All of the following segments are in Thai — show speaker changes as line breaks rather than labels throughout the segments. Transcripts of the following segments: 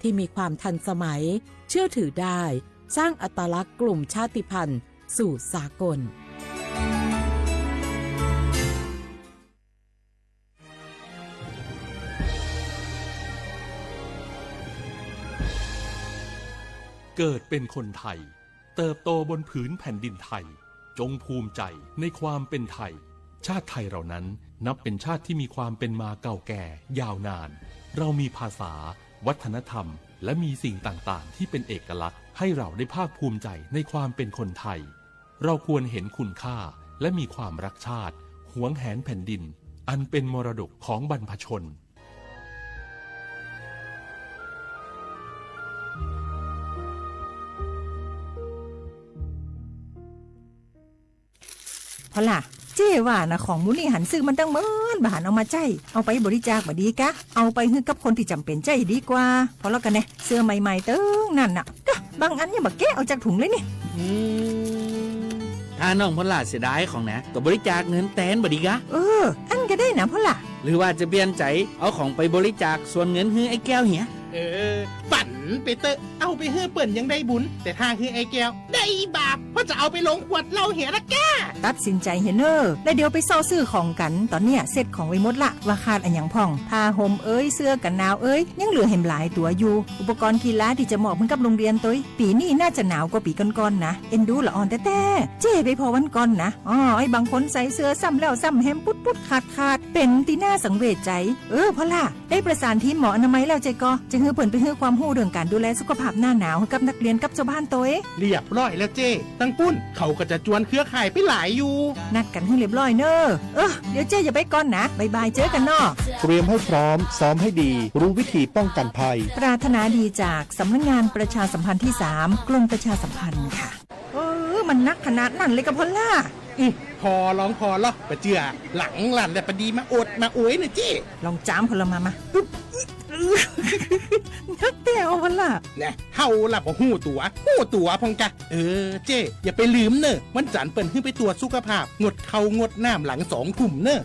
ที่มีความทันสมัยเชื่อถือได้สร้างอัตลักษณ์กลุ่มชาติพันธุ์สู่สากล
เกิดเป็นคนไทยเติบโตบนผืนแผ่นดินไทยจงภูมิใจในความเป็นไทยชาติไทยเรานั้นนับเป็นชาติที่มีความเป็นมาเก่าแก่ยาวนานเรามีภาษาวัฒนธรรมและมีสิ่งต่างๆที่เป็นเอกลักษณ์ให้เราได้ภาคภูมิใจในความเป็นคนไทยเราควรเห็นคุณค่าและมีความรักชาติหวงแหนแผ่นดินอันเป็นมรดกของบรรพชน
พอล่ะเจ้ว่านะของมูนี่หันซื้อมันตั้งบาทเอามาใจเอาไปบริจาคบ่ดีกะเอาไปให้กับคนที่จำเป็นใจดีกว่าพอแล้วกันเนี่ยเสื้อใหม่ๆเติ้งนั่นน่ะก็บางอันยังบ่แกะเอาจากถุงเลยนี่
ถ้าน้องพลาเสียดายของนะก็บริจาคเงินแตนบ่ดีกะ
อันก็ได้นะพอล่ะ
หรือว่าจะเปลี่ยนใจเอาของไปบริจาคส่วนเงินให้ไอ้แก้วเหีย
ฝันไปเตอะเอาไปเฮือเปิ่นยังได้บุญแต่ถ้าคือไอ้แก้วได้บาปเพราะจะเอาไปลงขวดเหล้าเหียละแก
ตัดสินใจเฮเนอร์แล้วเดี๋ยวไปซ่อซื้อของกันตอนเนี้ยเสร็จของไว้หมดละว่าขาดอันหยังพ่องผ้าห่มเสื้อกันหนาวยังเหลือเห็มหลายตัวอยู่อุปกรณ์กีฬาที่จะเหมาะเหมือนกับโรงเรียนตัวปีนี้น่าจะหนาวกว่าปีก่อนๆนะเอ็นดูละอ่อนแต่เจ้ไปพอวันก่อนนะไอ้บางคนใส่เสื้อซ้ำแล้วซ้ำแฮมปุ๊ดขาดเป็นตีหน้าสังเวชใจพอล่ะได้ประสานทีมหมออนามัยแล้วใจก็จะเฮือเปิ่นไปเฮือความรู้เรื่องการดูแลสุขภาพหน้าหนาวให้กับนักเรียนกับชาวบ้านตัว
เรียบร้อยแล้วเจ้ตั้งปุ้นเขาก็จะจวนเครือข่ายไปหลายอยู่
นัดกันให้เรียบร้อยเนอะเดี๋ยวเจ้อย่าไปก่อนนะบายเจอกันเนาะ
เตรียมให้พร้อมซ้อมให้ดีรู้วิธีป้องกันภัย
ปรารถนาดีจากสำนักงานประชาสัมพันธ์ที่3กรมประชาสัมพันธ์ค่ะมันนักขนาดนั้นเลยกับพอล่า
พอลองปะเจือหลังหลั่นแต่ปะดีมาอดมาโอยนะเจ้
ลองจ้ามพลมานักแต่เอาพล่ะ
เนี่ยเฮาล่ะบ่ฮู้ตัวพงกะเจ้อย่าไปลืมเนอะวันจันทร์เปิ้นขึ้นไปตรวจสุขภาพงดเข้างดน้ำหลัง2 ทุ่มเนอะ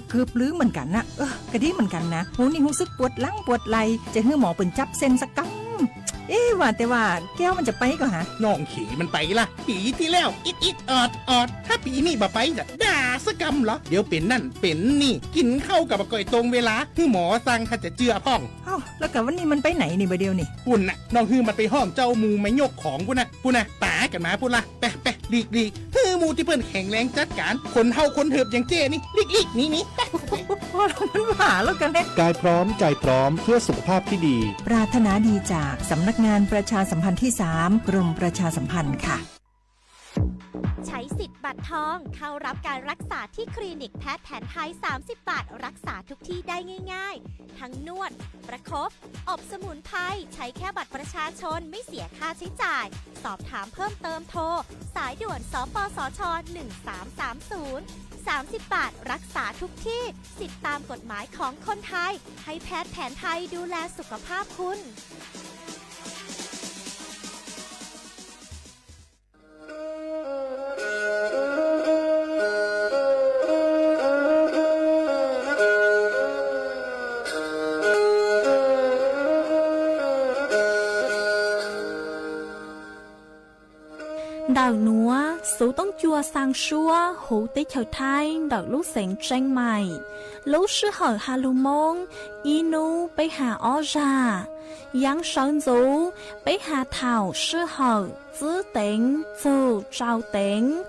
เกือบลืมเหมือนกันนะกะดีเหมือนกันนะหูนี่รู้สึกปวดหลังปวดไหล่จะให้หมอเปิ้นจับเส้นสักกังว่าแต่ว่าแก้วมันจะไปก็ฮะ
น้องขี่มันไปล่ะปีที่แล้วอิดออดถ้าปีนี้บ่ไปจะด่าสกำเหรอเดี๋ยวเป็นนั่นเป็นนี่กินข้าวกับก่อยตรงเวลาคือหมอสั่งถ้าจะเจือพ่อง
แล้วกับวันนี้มันไปไหนนี่บ่เดียวนี่
ปุ่นน่ะน้องฮือมันไปห้องเจ้ามูไม่ยกของปุ่นน่ะป๋ากันมาปุ่นล่ะไปลีกฮือมูที่เพิ่นแข็งแรงจัดการคนเฮาคนเถิบอย่างเจ้นี่ลีกนี่
พอมันหาแล้วกันเด้
กายพร้อมใจพร้อมเพื่อสุขภาพที่ดี
ปรารถนาดีจากสำนักงานประชาสัมพันธ์ที่3กรมประชาสัมพันธ์ค่ะ
ใช้สิทธิ์บัตรทองเข้ารับการรักษาที่คลินิกแพทย์แผนไทย30 บาทรักษาทุกที่ได้ง่ายๆทั้งนวดประคบอบสมุนไพรใช้แค่บัตรประชาชนไม่เสียค่าใช้จ่ายสอบถามเพิ่มเติมโทรสายด่วนสปสช1330 30 บาทรักษาทุกที่สิทธิตามกฎหมายของคนไทยให้แพทย์แผนไทยดูแลสุขภาพคุณ
Đào núa, số tông chua sang xua, hữu tế chào thai, đào lúc sáng tranh mày. Lúc sư hở hà lù mông, inu bấy hà ó ra. Yang sơn dũ, bấy hà thảo sư hở, giữ tính, dù trao tính.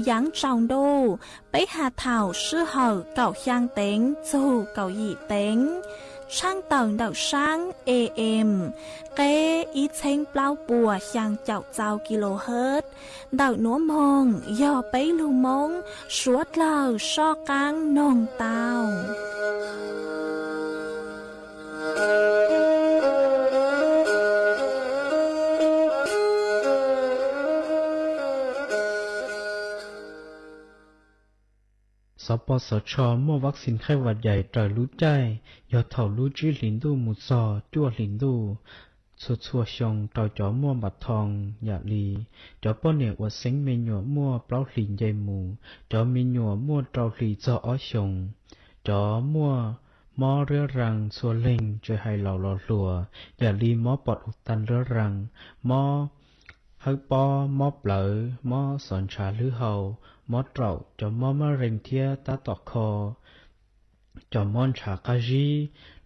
Yang trao đô, bấy hà thảo sư hở, cậu khang tính, dù cậu dị tính. Sang tầng đảo sáng AM, kế ít chênh bao bùa sang chào chào kHz. Đảo núa mông, do bấy lưu mông, suốt lờ so căng nông tàu.
สปสช.มั่ววัคซีนไข้หวัดใหญ่ตรอยรู้ใจยอดเท่ารู้จื้อหลินดูหมุดซอจั่วหลินดูชัวชงต่อจอมั่วบัดทองหยาลีจอป้อเนี่ยวัดเซ็งเมญญัวมั่วเปล่าหลินใหญ่หมูจอเมญญัวมั่วเตาหลีจออ้อชงจอมั่ว มอเรือรังสัวเล็งจะให้เหล่าหล่อหลัวอย่าลีมอปอดอุดตันเรือรังมอฮึกปอมอเปลอมอสอนชาลือเฮามอเตราจะมอมะเร็งเทียตาตอกคอจอมอนชากาจี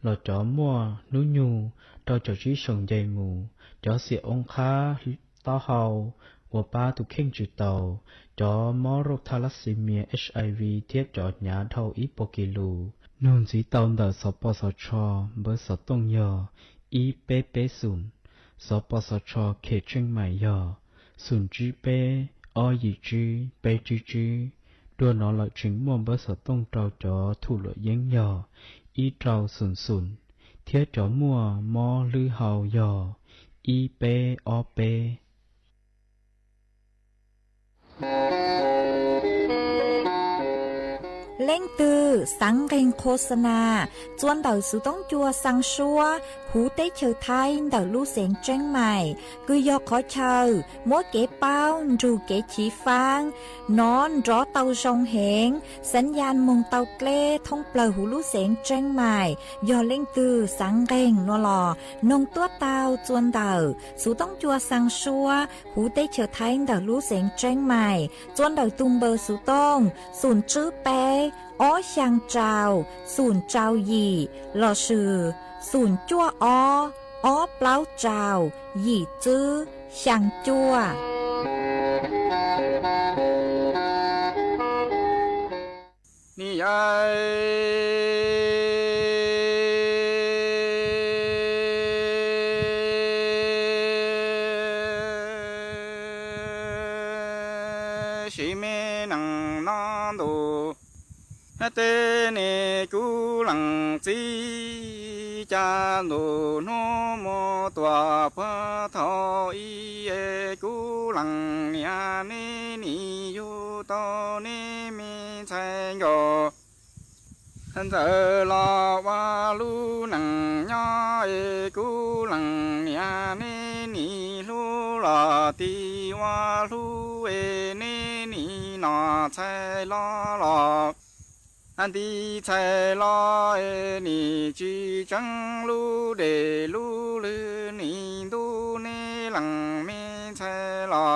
หล่อจอมัวนุญูตอจอจีชงใจหมูจอเสียองค้าต้อเฮาวัวป้าตุเข่งจุดเตาจอมอโรคทาลัสซีเมีย HIV เทียบจอดหยาเท่าอีโปกิลูนูนสีเตาเดอสปสชเบอร์สตงยออีเปเปศูนสปสชเขตเชียงใหม่ยอศูนย์จีเปอยีจีเปจีจีตัวน้อหลักถึงมวมเบอร์สตงเตาจอถูหลเย็งยออีเตาศูนเทียจอมัวมอลือเฮายออีเปอเป
เล่งตือสังเรงโฆษณาจวนเดาสุต้องจัวสังชัวหูเต้เชอไทยเดาลู่เสียงเจ้งใหม่กุยยอกขอเชอมัวเก๋เป้าจูเก๋ฉีฟางนอนรอเตาชงเหงสัญญาณมงเตาเกล้ท่องเปล่าหูลู่เสียงเจ้งใหม่ยอเล่งตือสังเรงนัวหลอนงตัวเตาจวนเดาสุต้องจัวสังชัวหูเต้เชอไทยเดาลู่เสียงเจ้งใหม่จวนเดาตุงเบอร์สุต้องศูนย์จื้อเป้อ้อช่างเจ้าศูนย์เจ้าหยี่หล่อชื่อศูนย์จั่วอ้อเปล่าเจ้าหยี่จื้อช่างจั่ว
นี่ยายชิเมนังนอนดูเตเนกูหลังจีจาโนโนโมตัวพระทออีเอกูหลังเนียนี่นี่อยู่ตอนนี้มีใจโยท่านเจอลาวาลูหนังย่อเอกูหลังเนียนี่นี่ลูลาตีวาลูเอนี่นี่นอใจลอลออันดีใจลอยนี่จีจังลูเดลูลือนี่ดูนี่หลังมีใจลอ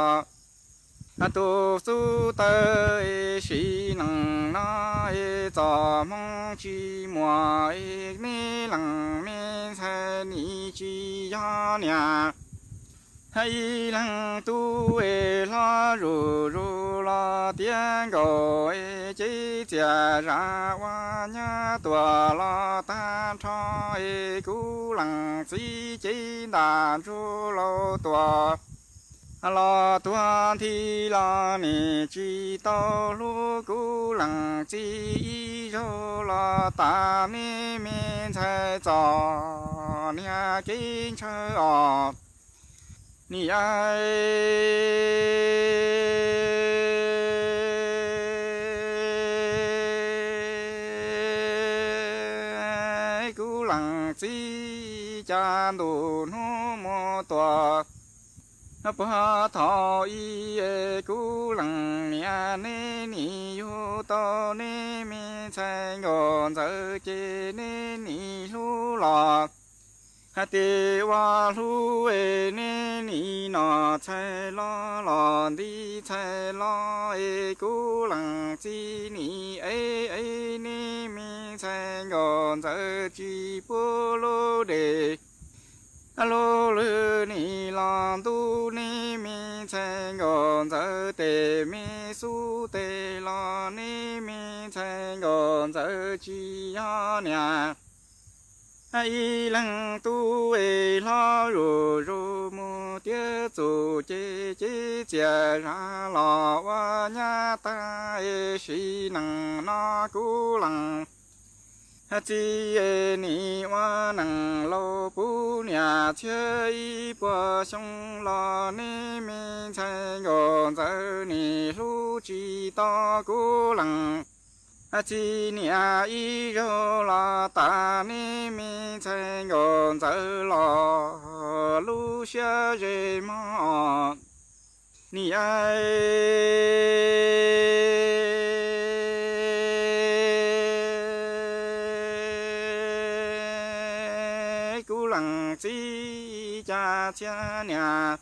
อันตูสู้เตยสีหนังน้อยจอมองจีมัวนี่หลังมีใจนี่จียาเนี่ยให้หลังตู้ลารูลาเตียงก็จีเจราวาญาตัวลาตาทอยกูหลังสีจีดาจูโลตัวลาตัวที่ลานี่จีโตลูกูหลังจีโจลาตานี่มีใจจอเนี่ยกินเชอนี่ไอ้กูหลังจีจานดูโนโมตัวพระทออีเอกูหลังเนี่ยนี่นี่อยู่ตอนนี้มีใจงอนเจอเจนี่นี่รู้หลอกฮัตติวาลูเอเนนีนอใช่ล้อหลอนดีใช่ล้อเอกูหลังจีนี่เอนี่มีใช่งอนเจอจีปูโลเดโลลือนี่ลอนตูนี่มีใช่งอนเจอเตมีสูเตลอนี่มีใช่งอนเจอจียอเนี่ยไอ้หลังตู้ลารูมูเตี้ยจูเจเจราลาวาญาตาสีหนังนากูหลังจีนี่ว่าหนังโลปูเนี่ยเชื่อปัวชงลอนี่มีใจงอนเจอนี่รู้จีตอกูหลังจีเนี่ยอีโรลาตานี่มีใจงอนเจอลอลูเชื่อเรมอนี่ไอ家千年。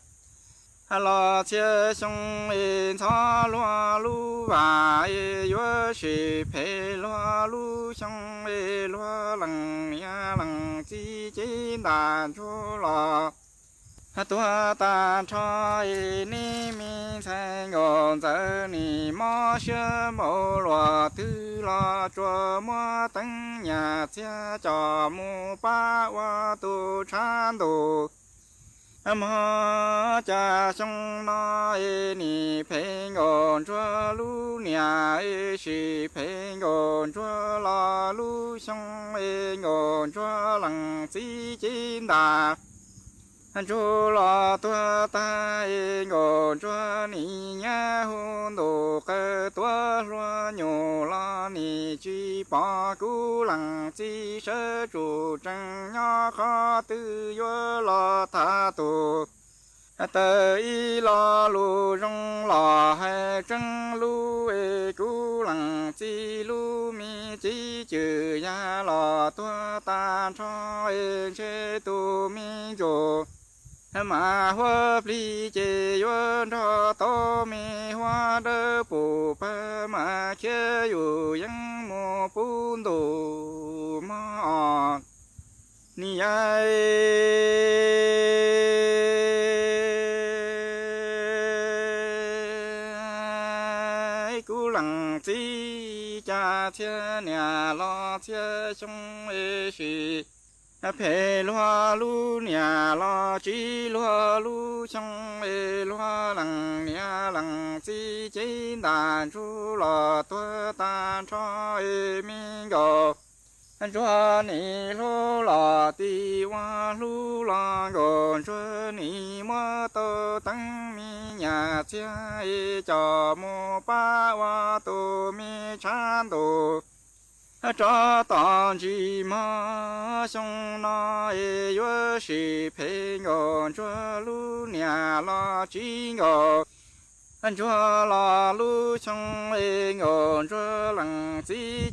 老切兄一草罗路哇一月是陪罗路兄一罗冷呀冷几斤难出了。多大超一你明才用着你毛些毛罗头了琢磨等呀家家母把我都缠都。么家兄那你陪我做路娘是陪我做老路兄我做冷几斤大。做了多大我做你呀红豆个多罗牛了你去把古冷几十主正呀哈都有了他都得一了路中了还正路古冷几路米几九呀了多大超这都民族。mà hoa pli chế yuan cho to mi hoa đơ bù pa mà kia yu yang mo bún đồ ma ni ai cú lăng chi cha thiên nhà lo thiên chung ê shi phê loa lu nhà lo chi loa lu trong ê loa lăng nhà lăng chi chế đàn chu lo tua tan cho ê mi gò cho ni lu lo ti wa lu lo gò cho ni mơ tô tăng mi nhà chia ê cho mô ba wa tô mi chan tô cho tao chỉ mà xong nó yêu sĩ phê ngọn cho lu nhà lo chỉ ngọn cho lo lu xong ngọn cho lăng chỉ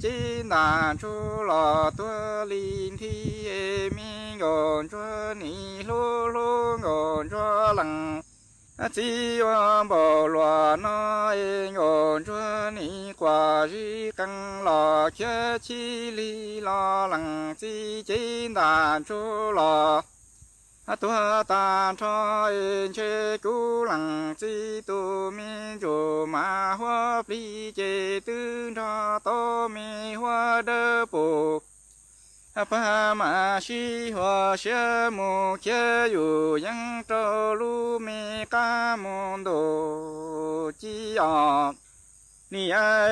đàn cho lo tua linh thi mi ngọn cho ni lu lu ngọn cho lăng chỉ quan bảo loa nó ngọn cho ni quả gì căng lo kia chi li lo lăng chỉ chế đàn cho lo tua ta cho chế cú lăng chỉ tu mi cho mà hoa pli chế tư cho to mi hoa đơ bù pa ma shi hoa xe mu kia yu yang cho lu mi ca môn đồ chi ạ ni ai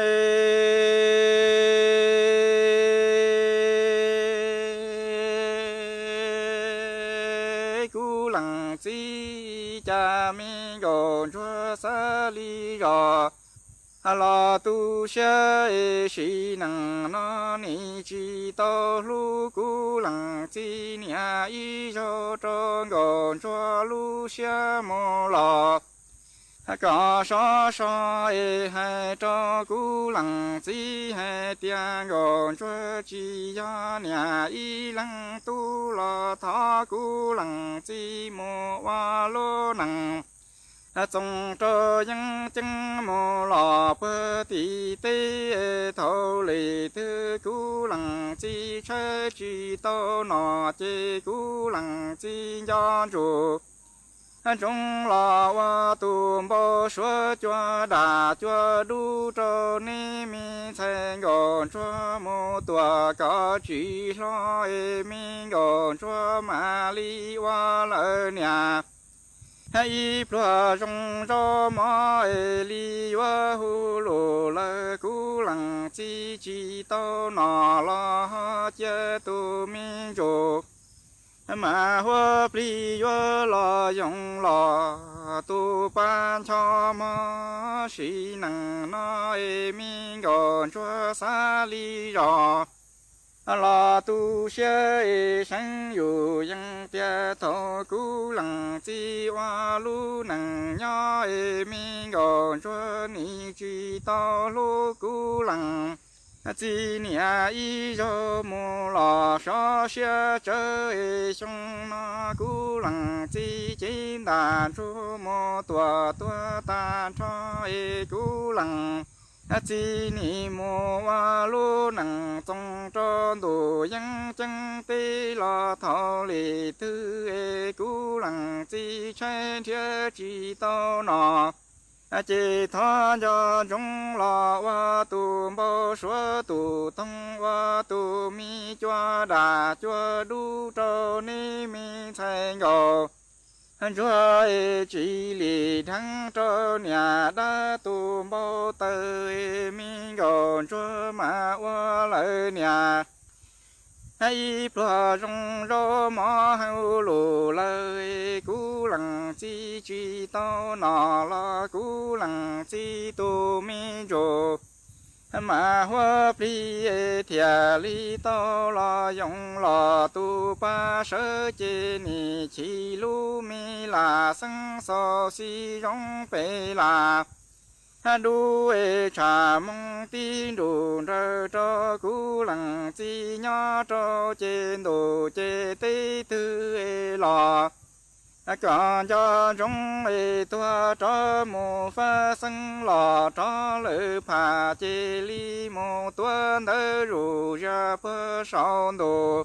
cú lăng chi cha mi gòn cho sa li gò lo tu xe sĩ năng nó ni chi to lu cú lăng chi nhà y cho gòn cho lu xe mô lọ có so hai cho cú lăng chi hai tiếng gòn cho chi ya nhà y lăng tu lo thọ cú lăng chi mô wa lô năng trong cho những chân mô lò bơ tì tê thâu lì thư cú lăng chi chơi chi tô nọ chi cú lăng chi do chủ trong lò wa tùm bò xua cho đà cho đu cho ni mi thành gòn cho mô tòa có chỉ lo mi gòn cho mà li wa lỡ nhà hay plua trong cho mò li wa hu lô la cú lăng chi chi to nọ lo che tu mi jo mà hoa pli yo lo yong lo tu ban cho mò si năng no mi gòn cho sa li ro lo tu xe sang yu yang tia thọ cú lăng chi wa lu năng nhỏ mi gòn cho ni chi to lu cú lăng chỉ nia ý cho mù lò so xe chơi trong nó cú lăng chỉ đàn chú mò tua ta cho cú lăng chỉ ni mò wa lu năng trong cho đồ yang chân tê lò thọ lì tư cú lăng chỉ chơi thiê chỉ tao nọ chỉ thọ cho chúng lò wa tu bao số tu tông wa tu mi cho đà cho đu cho ni mi thay ngô chúa chỉ lì thắng cho nhà đã tu bao tới mi ngô chúa mà wa lại nhà hay plò trong rô mò hao lù lời cú lăng chi tao nọ lo cú lăng chi tu mi rô mà hoa pli thia li tao lo yong lo tu pa sơ chê ni chi lu mi la sang so si yong pe la đu trà mong tin đủ rơ cho cú lăng chi nhỏ cho trên đồ chê tê tư lò còn cho chúng tua cho mù pha sân lò cho lỡ phà chê li mù tua nơ rù ra phơ sao đồ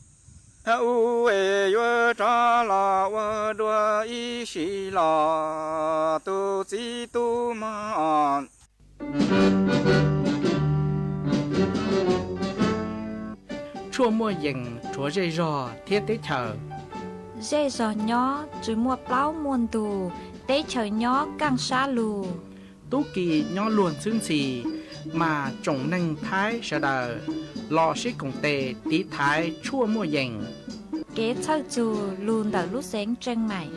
u yo cho lò wa đua y xì lò tu chi tu ma
chua mua dừng chúa dây rò thiết tế chờ
dây giò nhỏ rồi mua plau muôn tù tế chờ nhỏ càng xa lù
tú kỳ nhỏ luôn xương xì mà trồng nâng thái sợ đờ lò xí cùng tề tí thái chua mua dừng
kế thơ chù luôn đợi lúc sáng trăng mày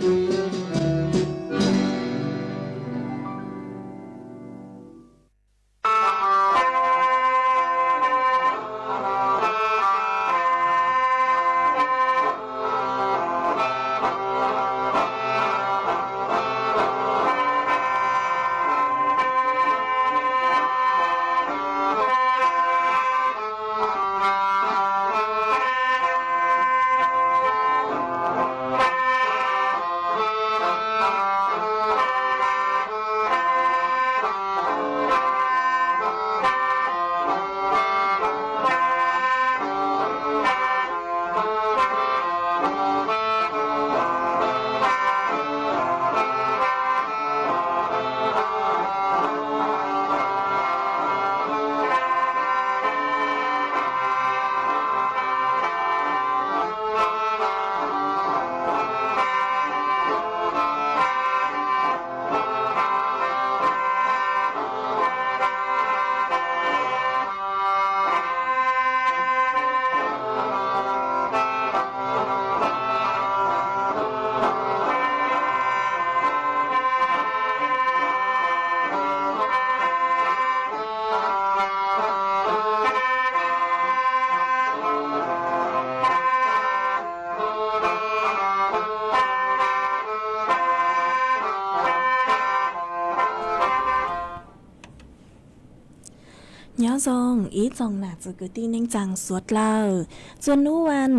nhớ dòng ý dòng là từ cái tin anh chàng suốt lờ chuan nuวัน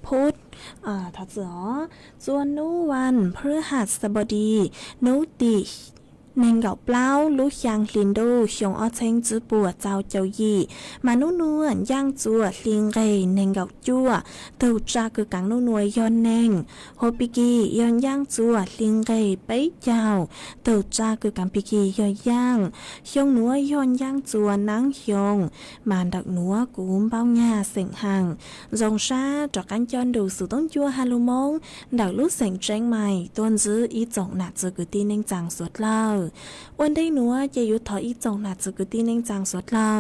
พุธถ้าเจอส่วนนูวันพฤหัสบดีนูติเนงเก่าเปล่าลูกยางลินดูชงอ้อเชงจื้อปัวเจ้าเจ้ายี่มานูนวลย่างจัวลิงเรเนงเก่าจัวเต่าจ้าคือกังนูนวยย้อนเนงโฮปิกีย้อนย่างจัวลิงเรไปเจ้าเต่าจ้าคือกังปิกีย้อนย่างชงนัวย้อนย่างจัวนางชงมานดักนัวกุ้มเป้าหญ้าเสียงห่างจงชาจอกกันย้อนดูสู่ต้องจัวฮาลูมงดักลูกเสียงแจ้งใหม่ต้นจื้ออีจงหนักจื้อคือตีเนงจางสวดเล่าวันได้หนัวจะยุดถอยอีจงหนักจื้อคือตีเนงจางสวดเล่า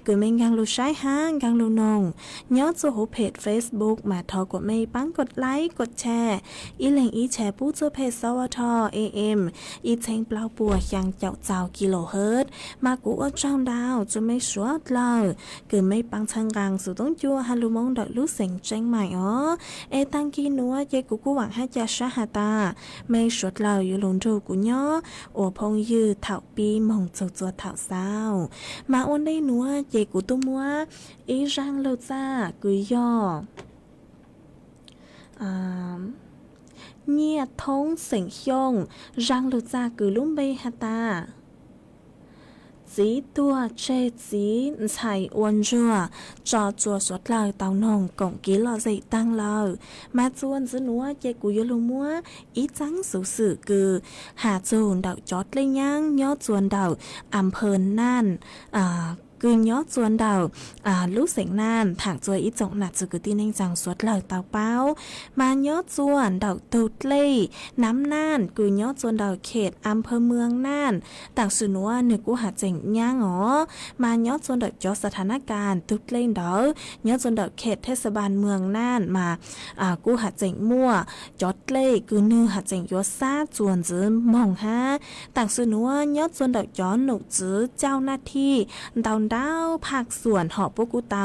คือเมงกังลูใช้ห้างกังลูนงย้อนสู่หูเพจ Facebook มาทอกดไม่ปังกดไลค์กดแชร์อีเหล่งอีแชร์ผู้เจอเพจสวท AM อีเชงเปล่าปัวยังเจ้าเจ้ากิโลเฮิรตซ์มากูอ้อจ้างดาวจะไม่สวดเล่าคือไม่ปังชังกังสู่ต้องจัวฮาลูมงดักลูกเสียงแจ้งใหม่ตังกีนัวเยกูหวังให้จะชาฮาตาไม่สวดเล่าอยู่ลงดูกูย่อโอพ งยืดเถาปีมองโจจัวเถาเศร้ามาอ้วนได้หนัวเจกูตุ้มัวอีรังโลจ้ากุยย่อเงียทงเสียงยงรังโลจ้ากุลุ่มเบฮตาจีตัวเชจีใส่อวนจัวจอจัวสดเลยเตานงกงกีลอใจตั้งเลยมาจวนจะนัวเจกูยลุมัวอีจังสูสื่อคือหาจูนดอกจอดเลยยังย่อจวนดอกอำเภอน่านกึ่งย้อจวนดาวลูกเสียงน่านถางจวยอีจงหนักจุกตีเน่งจังสวดเหล่าเตาเป้ามาย้อจวนดาวตุดเล่น้ำน่านกึ่งย้อจวนดาวเขตอำเภอเมืองน่านต่างสุนัวหนึ่งกูหาเจ๋งย่างอ๋อมาย้อจวนดาวจอสถานการณ์ตุดเล่ดาวย้อจวนดาวเขตเทศบาลเมืองน่านมากูหาเจ๋งมั่วจอดเล่กึ่งนึงหาเจ๋งย้อซาจวนจื้อมองฮะต่างสุนัวย้อจวนดาวจอหนุกจื้อเจ้าหน้าที่ดาวภาคส่วนหอปุกุเตา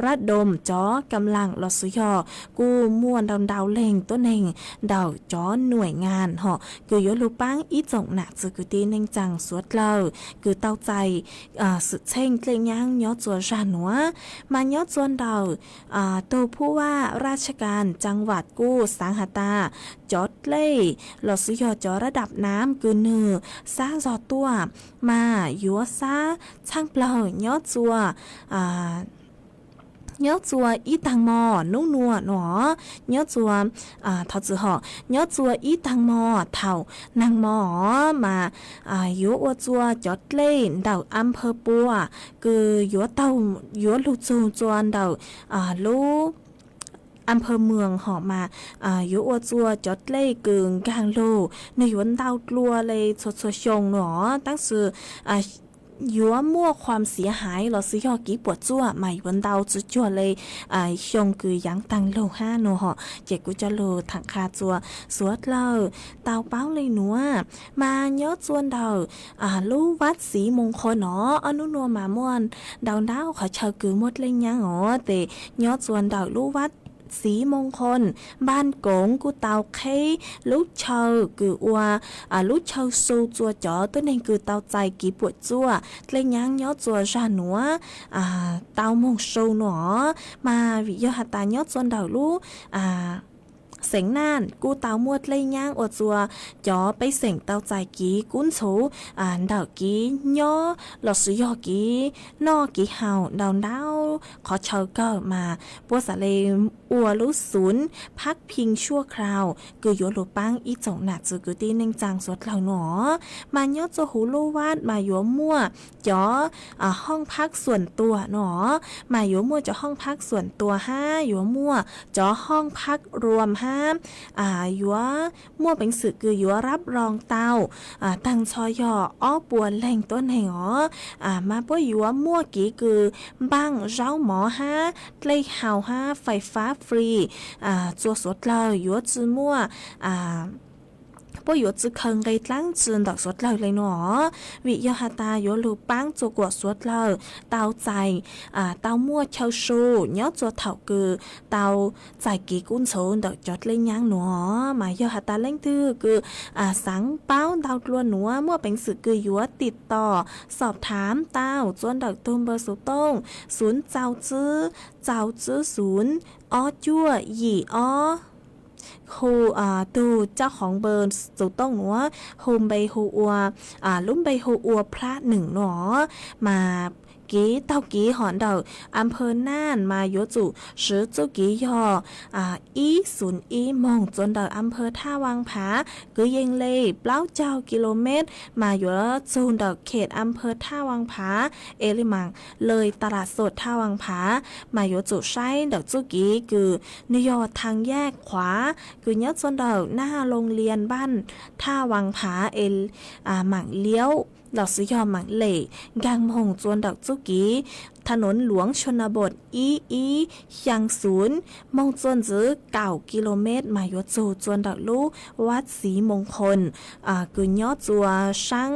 ระดมจอกำลังลอสุยอกูม่วนดาวเล่งตัวเน่งดาวจอหน่วยงานหอคือยลูปังอีจงหนักจือกุตีเน่งจังสวดเลาคือเต้าใจสุดเช่งเกลงยังย้อจวนราหนัวมาย้อจวนดาวตัวผู้ว่าราชการจังหวัดกู้สังหตาจอดเล่ลอสุยอจอระดับน้ำคือเนือสร้างจอตัวมายัวซาช่างเปล่าย้อจัวย้อจัวอีตังมอนุ่งนัวหนอย้อจัวเท่าจือหอย้อจัวอีตังมอเท่านางมอมายัวจัวจอดเล่นดาวอำเภอปัวคือยัวเต้ายัวลูจูจวนดาวลูอำเภอเมืองหอมายุอจัวจอดเล่กึ่งกลางโลในยวนดาวกลัวเลยสดชงหนอตั้งสื่อยัวมั่วความเสียหายเราซื้อยอกีปวดจั่วใหม่วันดาวจุจั่วเลยชงคือยังตังโลห้าโนหอเจกุจะโลถังคาจัวสวดเล่าเตาเป้าเลยหนัวมาเยอะจวนดาวลูวัดสีมงคลหนออนุนัวมาม่วนดาวขอเชาคือหมดเลยยังหอแต่เยอะจวนดาวลูวัดสีมงคลบ้านกงกูเตาเคลูกเชาคืออัวลูกเชาสูจัวจ๋อตัวนึงคือเตาใจกีปวดจั่วเลยยังย้อจัวราหนัวเตามงสูหนอมาวิยหัตตาย้อจวนดาวลูเสียงน่านกูเตามวดเลยย่างอวดจัวจ่อไปเสียงเตาใจกีกุ้นสูดาวกีย่อหลอดสุยอกีนอกีเห่าดาวขอเชาก็มาปัวสะเลอัวลุศูนย์พักพิงชั่วคราวคือยัวหลูปังอีจงหนักจือกุตีเน่งจางสวดเหล่าหนอมาย่อจะหูลูวาดมายัวมั่วจ่อห้องพักส่วนตัวหนอมายัวมั่วจ่อห้องพักส่วนตัวยัวมั่วจ่อห้องพักรวมยัวมั่วเป็นสื่อคือยัวรับรองเตาตังชอยอ้อปวนแหล่งต้นแห่งมาป้วยยัวมั่วกีคือบ้างเจ้าหมอเลยเห่าไฟฟ้าฟรีจัวสดเลยยัวจื้อมั่วป้วยจื้อเคิงไกตั้งจืนดอกสดเลยหนอวิยหัตตายัวลูปังจัวกวดสดเลยเตาใจเตามั่วเชาชูย้อจัวเถาคือเตาใจกีกุ้นโซนดอกจอดเล่นยังหนอมายหัตตาเล่นตื้อคือสังเป้าเตาตัวหนัวมั่วเป็นสื่อคือยัวติดต่อสอบถามเตาจวนดอกตุ้มเบอร์สุต้งศูนย์เจ้าจื้อศูนย์อ้อจั่วหยี่อ้อฮูตูเจ้าของเบอร์สุต้องหนัวโฮมใบฮูอัวลุ่มใบฮูอัวพระหนึ่งหนอมากีเต้ากีหอนดอกอำเภอน่านมาโยจุชื่อจุกียอีศูนย์อีมงจนดอกอำเภอท่าวังผากือเยงเลยเปล่าเจ้ากิโลเมตรมาโยจูนดอกเขตอำเภอท่าวังผาเอลิมังเลยตลาดสดท่าวังผามาโยจุใช้ดอกจุกีคือนยอทางแยกขวาคือยอดจนดอกหน้าโรงเรียนบ้านท่าวังผาหมั่งเลี้ยวดอกสุยอหมังเหล่กางมงจวนดอกจุกีถนนหลวงชนบทยังศูนย์มงจวนจื้อ9 กิโลเมตรมาโยจูจวนดอกลูวัดศรีมงคลกุญยอจัวช่าง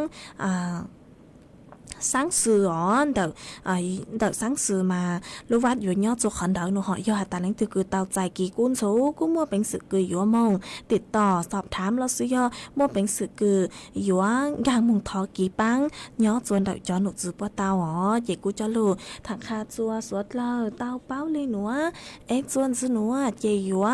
sáng sửa đợt đợt sáng sửa mà lúc vắtอยู่ย่อจุขันดาวหนูหอยอหาตาเล้งตือคือเตาใจกี่กุ้นสูกู้มั่วเป็นสึกคือยัวมงติดต่อสอบถามแล้วซื้อยอมั่วเป็นสึกคือยัวยางมุงทอกี่ปังย่อจวนดาวจอหนูจือป้อเตาเย่กูจะรู้ถังคาจัวสวดเลอเตาเป้าเลยหนูเอ็กจวนซื้อหนูเย่ยัว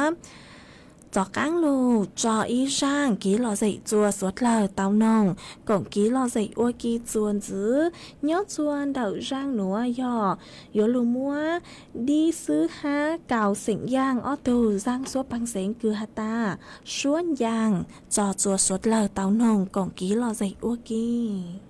จอก้างลูจออีช่างกี่หล่อใส่จัวสวดเลอเตานงก่งกี่หล่อใส่อ้วกี่จวนจื้อย่อจวนดาวร่างหนูย่อลูมัวดีซื้อหาเก่าสิงย่างอ้อตูร่างสวดปังเสงคือฮาตาชวนย่างจอจัวสวดเลอเตานงก่งกี่หล่อใส่อ้วกี่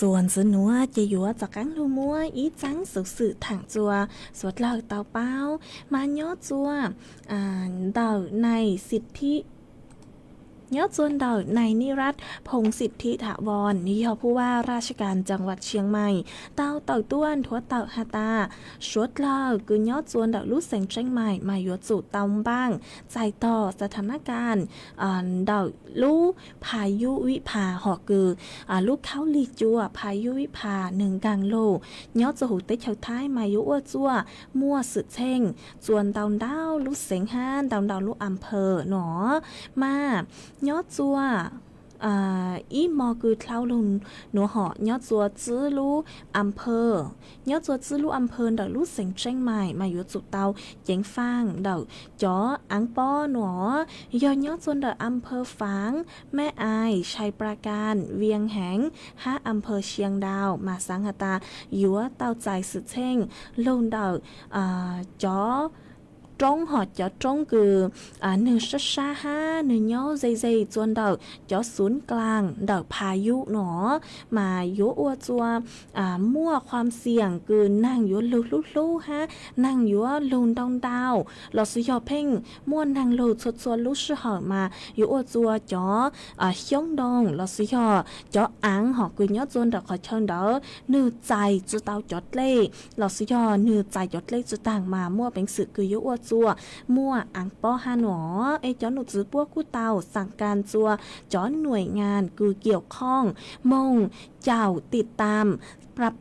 ส่วนสนัวจะอยู่จากกังลูมัวอีจังสุกสื่อถังจัวสวดเลิกเตาเป้ามาย่อจัวเดาในสิทธิยอดส่วนเดาในนิรัตพงสิทธิถาวรนิยผู้ว่าราชการจังหวัดเชียงใหม่เต่าต้วนทัวเต่าฮาตาชวดเล่าคือยอดส่วนเดาลูกเสียงเชียงใหม่มายดสู่เตาบ้างใจต่อสถานการณ์เดาลูพายุวิภาหอคือลูกเขาลีจัวพายุวิภาหนึ่งกลางโลยอดจะหูเตะเฉาท้ายมายุอ้วจัวมั่วสุดเช่งส่วนเตาดาวลูกเสียงห้านเตาลูกอำเภอหนอมายอดจัวอีมอคือเท้าลุนหนูหอยอดจัวจื้อลูอำเภอยอดจัวจื้อลูอำเภอเดาลูกเสียงเชียงใหม่มาอยู่จุดเตาเจ๋งฟางเดาจ๋ออังป้อหนอยอดจัวเดาอำเภอฝางแม่อายชัยปราการเวียงแหง5อำเภอเชียงดาวมาสังหตาอยู่เตาใจสุดเช่งลุนเดาจ๋อตรงหอดจตรงคือหนึ่งช้าห้าหนึ่งย่อใจจวนเดาจศูนย์กลางเดาพายุหนอมายุอัวจัวมั่วความเสี่ยงคือนั่งอยู่ลู่ฮะนั่งอยู่ลุนดาวเราสุยอเพ่งมั่วนั่งลู่ชดลู่ชื่อหอมายุอัวจัวจช่องดงเราสุยอจอังหอคือย่อจวนเดาขอเชิญเดาหนึ่งใจจุดเตาจดเล่เราสุยอหนึ่งใจจดเล่จุดต่างมามั่วเป็นสื่อคือยุอัวจัวมั่วอังป้อฮาหนอจอหนูจื้อปั้วกู้เตาสั่งการจัวจอหน่วยงานคือเกี่ยวข้องมงเจ้าติดตามปรับ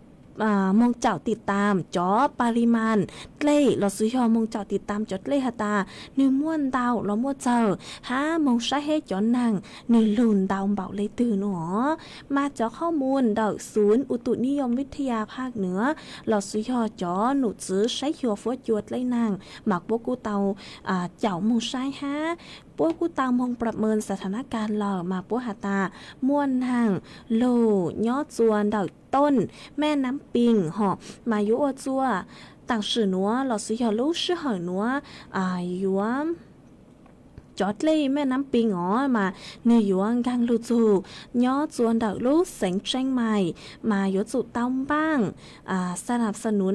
มงเจ้าติดตามจอปริมาณเล่เราซื้อยอมงเจ้าติดตามจดเล่ฮตาหนึ่งม้วนดาวเรามั่วเจอ5 โมงใช้ให้จอนังหนึ่งลุนดาวเบาเลยตื่นหนอมาจอข้อมูลเดาศูนย์อุตุนิยมวิทยาภาคเหนือเราซื้อยอจอหนูซื้อใช้หัวฟัวจวดเลยนางหมักบกูเตาเจ้ามงใช้พวกกูตามองประเมินสถานการณ์หล่อมาปัวหาตาม่วนห่างโลยอดจวนดาวต้นแม่น้ำปิงหอมายุอจัวต่างสื่อนัวเราซื้อลูกชื่อหอยนัวยัวจอดเล่แม่น้ำปิงมาเนื้อยวงกังลูจูย่อจวนดาวลูกเสียงเชียงใหม่มายจุต้อมบ้างสนับสนุน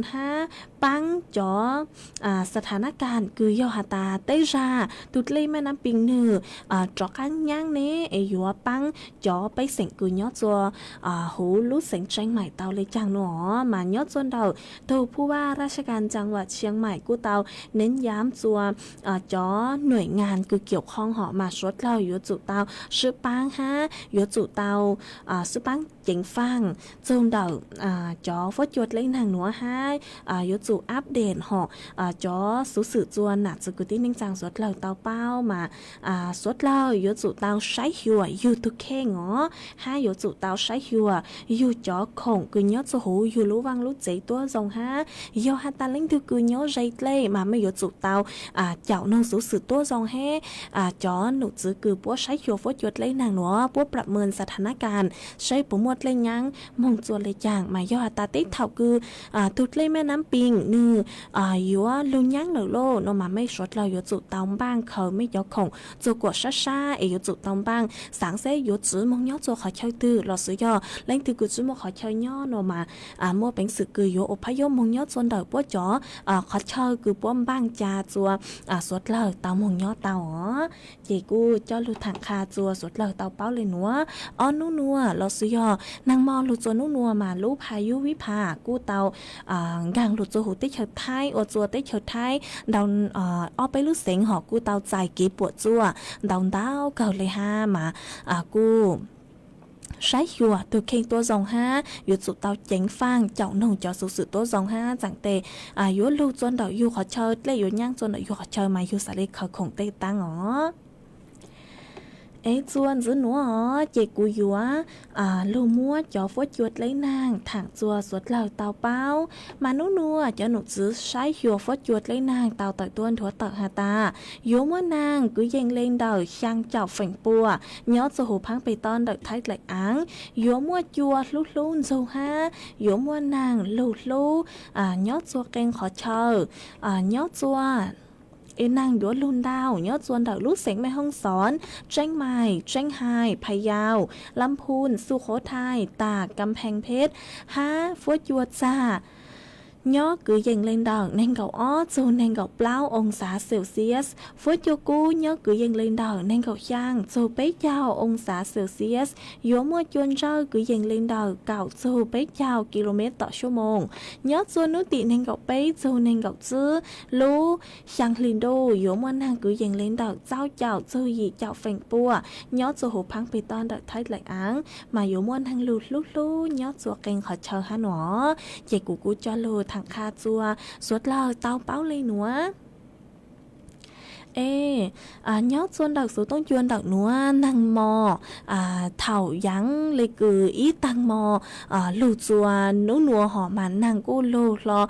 ปังจอสถานการณ์คือยอหตาเตจาตุดเล่แม่น้ำปิงเนื้อจอกันย่างนี้ยัวปังจอไปเสียงคือย่อจัวหูลูกเสียงเชียงใหม่เตาเลยจังหนอมาย่อจวนดาวถูกผู้ว่าราชการจังหวัดเชียงใหม่กู้เตาเน้นย้ำจัวจอหน่วยงานคือเกี่ยวข้องหอมาชดเราอยู่จุเตาชื่อปังอยู่จุเตาชื่อปังเจ๋งฟังจงเดาจอฟดจดเล่นทางหนัวอยู่จุอัปเดตหอจอสุสื่อจวนหนักสกุตินิ่งจังสดเราเตาเป้ามาสดเราอยู่จุเตาใช้หัวอยู่ทุกแข่งอยู่จุเตาใช้หัวอยู่จอของกุญยอดหูอยู่รู้วังรู้ใจตัวทรงยอฮัตตาเล่นถือกุญยอดใจเล่มาไม่อยู่จุเตาเจ้าน้องสุสื่อตัวทรงจอหนูจื้อคือปัวใช้หัวฟดจดเล่นนางหนัวปัวประเมินสถานการณ์ใช้ปุ่มดเล่นยังมองจวนเลยจางมายอตาติ๊กเท่าคือทุดเล่แม่น้ำปิงนือยัวลุนยังเหลือโลนมาไม่ชดเราอยู่จุดตองบ้างเขาไม่ยอของจูกวดช้าอยู่จุดตองบ้างสังเสยอยู่จื้อมองย่อจูขอเช่าตื้อเราซื้อยอเล่นถือกูจื้อมองขอเช่าย่อนมามัวเป็นสื่อคืออยู่อพยมมองย่อจนเดือปัวจ๋อขอเช่าคือป้อมบ้างจ่าจัวสดเลยเตามองย่อเตาเจกูเจ้าลูถังคาจัวสดเลยเตาเป้าเลยหนัวนัวเราซื้อยอนางมอลูจัวนัวมาลูพายุวิภากู้เตากางลูจัวหูติเฉิดไทยจัวติเฉิดไทยดาวไปลูเสียงหอกู้เตาใจกีปวดจัวดาวเก่าเลยมากู้ ใช้หัวตัวเข่งตัวสองห้าอยู่สุดเตาเจ๋งฟางเจ้าหนุ่งเจ้าสุดสุดตัวสองห้าจังเตอยู่ลูกจนเดาอยู่ขอเชิดเลยอยู่ย่างจนเดาอยู่ขอเชิดมาอยู่สาลีเขาคงเตตังอ๋อชวนซื้อหนูอ๋อเจกูยัวลูมัวจอฟดจวดlấy nàng thẳng chùa suốt lời tàu bao mà nú nua cho nụ giữ sai hùa phốt chuột lấy nàng tàu tội tuôn thua tợ hà ta yếu mua nàng cứ dành lên đời sang chào phảnh bùa nhớ cho hồ phang bê ton đợi thái lại áng yếu mua chùa lúc luôn dâu ha yếu mua nàng lù lù nhớ chùa kênh khó chờ nhớ chùa nàng đũa luôn đào nhớ chวนđợi lúc sáng mai hông xón tranh mài tranh hàiพะเยาลำพูนสุโขทัยตากกำแพงเพชรฟวดยวดจ้าnhớ cứ dành lên đầu nên cậu ó dù nên cậu plau ông xã Celsius phút cho cú nhớ cứ dành lên đầu nên cậu sang dù bế chào ông xã Celsius yếu mua chuôn rau cứ dành lên đầu cậu dù bế chào km/h nhớ dù nước tị nên cậu bế dù nên cậu chứ lú sang liền đô yếu mua nàng cứ dành lên đầu giao chào dù gì chào phèn bùa nhớ dù hồ phăng bê ton đợi thấy lại áng mà yếu mua nàng lụt lú nhớ dù kênh khó chờ hà nó chạy cú cho lụt thằng kha chua suốt lời tao báo lên nữa nhớ xuân đặc số tông chuyên đặc núa năng mò thảo dáng lê cử ý tăng mò lù chùa nú nùa họ mà năng cô lù lo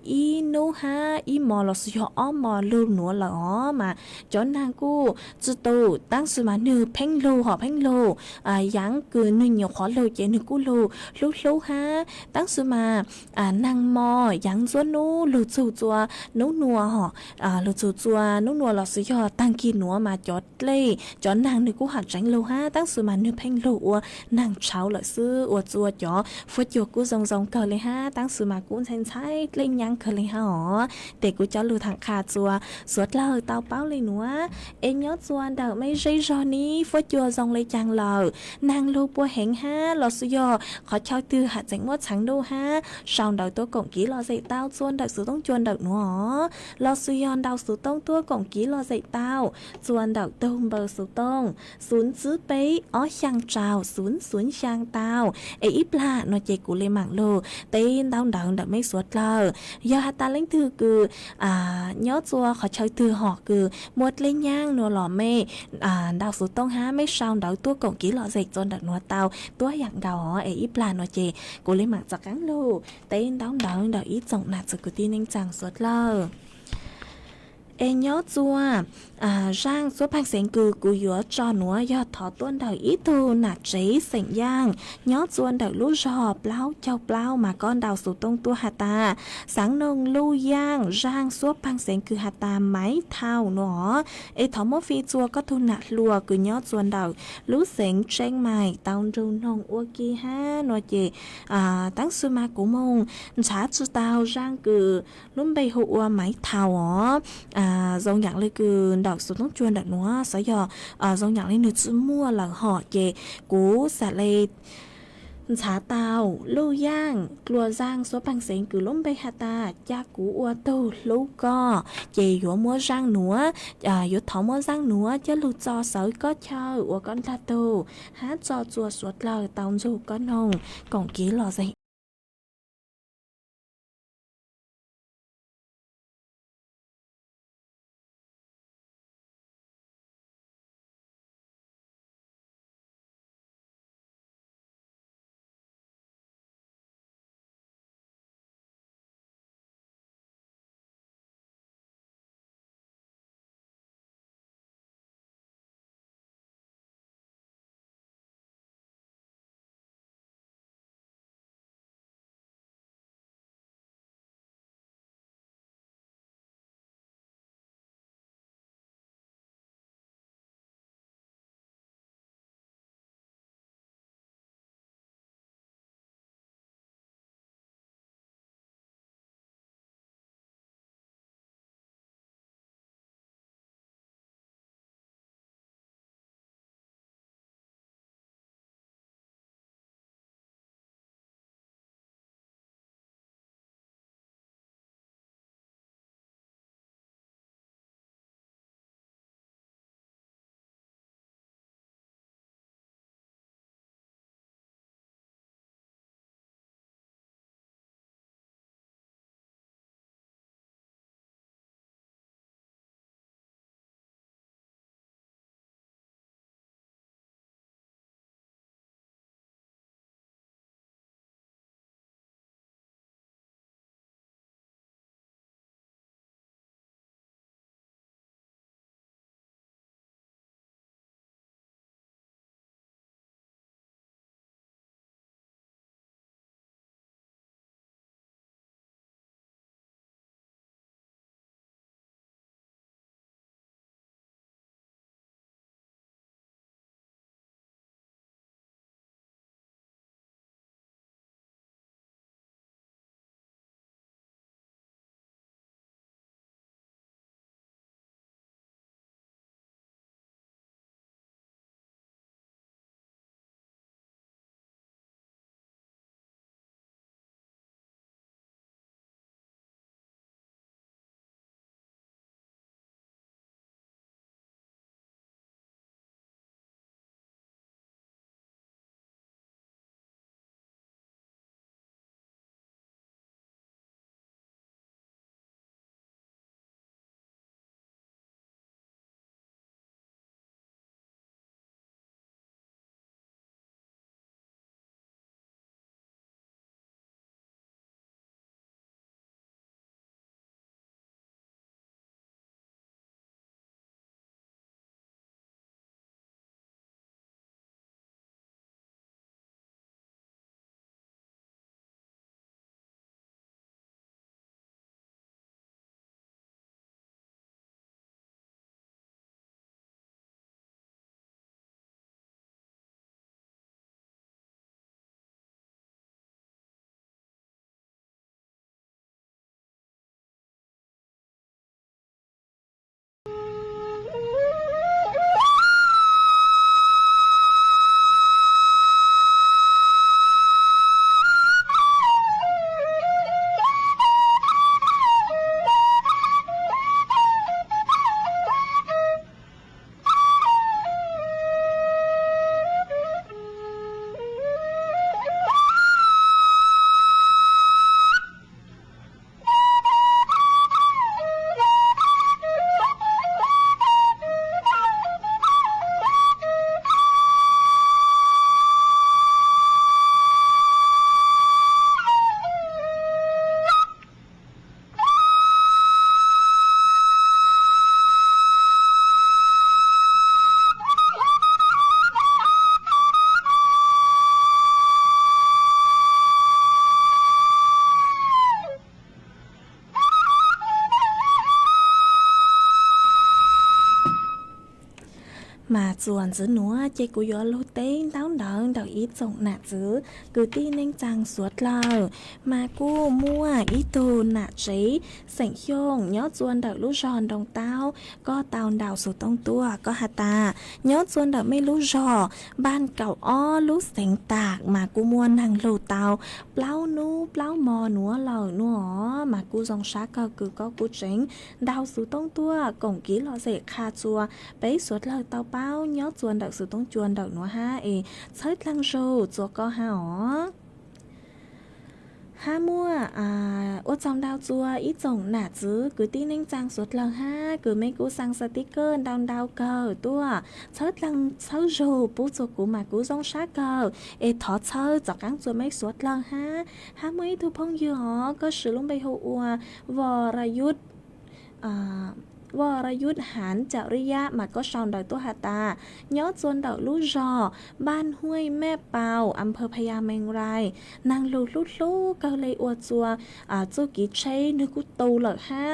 ý nú ha ý mò lo sử dụng mò lù nùa lo mà cho năng cô chứ tù tăng sự mà nư phanh lù họ phanh lù dáng cử nư nhiều khó lù chế nư cô lù ha tăng sự mà năng mò dáng xuân nú lù chùa nú nùa họ lù chùa nú nùa là sử dụng tăng kỳ nữa mà chót lê cho nàng nữ cũng hạt tránh lâu ha tăng sự mà nữ phanh lụ nàng cháu lợi sư chùa chó phút chuột cũng rong cờ lên ha tăng sự mà cũng thành trái lên nhang cờ lên ha hỏ để cũng cho lưu thẳng khà chùa suốt lời tao báo lên nữa em nhớ chùa đợi mấy giây rồi ní phút chùa rong lấy chàng lờ nàng lưu bùa hẹn ha lo sử dụng khó cho tư hạt tránh mất sáng đâu ha sau đầu tôi cổng ký lo dậy tao chuôn đợi sự tông chuôn đợi nữa lo sử dụng đầu sự tông tôi cổng ký lo dậy tao chuan đảo tông bờ số tông xuống chữ bấy ó sang trào xuống sang tao ít là nó chạy của lên mạng lô tên tao đảo đã mấy suốt lờ do hạt ta lấy thư cừ nhớ chua khó chơi thư họ cừ một lên nhang nó lò mê đảo số tông há mấy sao đảo tua cổng ký lo dậy chuan đảo nó tao tua dạng đảo họ ít là nó chạy của lên mạng giặc cắn lô tên tao đảo ít rộng nạt sự của tin anh chàng suốt lờ nhớ chua rang số băng sen cừ của yếu cho nó do thọ tuôn đời ít thu nạt chế sành giang nhớ chuôn đời lú rò plau châu plau mà con đào số tông tua hạt ta sáng nông lưu giang rang số băng sen cừ hạt ta máy thao nó thọ mốt phi chua có thu nạt lùa cứ nhớ chuôn đời lú sành tranh mài tao râu nông ua kia ha nó chị tăng sư ma của mông trả chú tao rang cừ lúc bây hụ máy thao dòng dạng lấy cừ đọc số tông chuyên đặt nó sẽ giờ dòng dạng lấy nước chữ mua là họ về cú xả lê trả tàu lưu giang lùa giang số bằng sen cử lốm bay hata cha cú ua tô lú co về yếu mua giang núa yếu thỏ mua giang núa chứ lù cho sới có chơi ua con ta tô hát cho chùa suốt lời tàu dù con hồng còn ký lò dậy mà chuồn giữ núa chê cú gió lô tên đau đợn đợt ít rộng nạ giữ cứ ti nên chàng suốt lờ mà cú mua ít tù nạ chế sảnh hiông nhớ chuồn đợt lú giòn đồng tao có tao đào số tông tua có hạt ta nhớ chuồn đợt mấy lú giò ban cậu o lú sảnh tạc mà cú mua nàng lù tao plau nu plau mò núa lờ núa mà cú dòng sát cơ cứ có cú chính đào số tông tua cổng ký lò dễ kha chua bấy suốt lờ tao bao nhớ chuồn đợt số tông chuồn đợt núa ha ê sớt lăng rô chua có ha ó ha mua ô trong đào chua ít rộng nả chứ cứ tin anh trang suốt lờ ha cứ mấy cú sang sticker đào cờ tua sớt lăng sớt rô bút cho cú mà cú dòng sát cờ ê thọ sơ cho cắn chua mấy suốt lờ ha mấy thu phong dư họ có sử lông bay hậu ua vò ra yútวรยุทธหารจริยะมาก็ชาวดอยตัวหาตาย้อจวนดอกลู่จอบ้านห้วยแม่เปาอำเภอพญาเมงรายนางลูลูก็เลยอวดจัวจูกิใช้นึกกูตูเหรอฮะ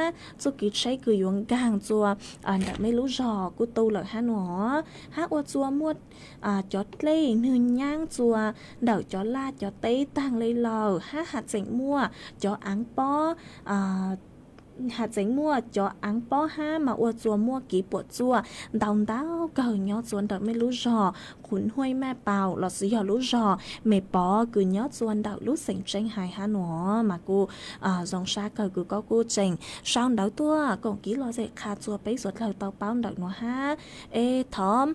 จูกิใช้คือยวงกลางจัวดักไม่รู้จอกูตูเหรอฮะหนอฮะอวดจัวมวดจอดเล่นืนย่างจัวเดาจอลาจอเต้ต่างเลยหล่อฮะหัดเจ๋งมั่วจออังป้อหาเจ๋งมั่วจออังป้อห้ามาอวดจัวมั่วกี่ปวดจัวดาวดาวเกิดย้อจวนดอกไม่รู้จอขุนห้วยแม่เปล่าหลอดสีหยอรู้จอเมปอคือย้อจวนดอกรู้เสียงเจงหายฮะหนอมากูจงชาเกิดกูก็กูเจงชาวดาวตัวกองกี่หลอดเสกขาจัวไปสวดเหล่าเตาเป้าดอกหนอฮะทอม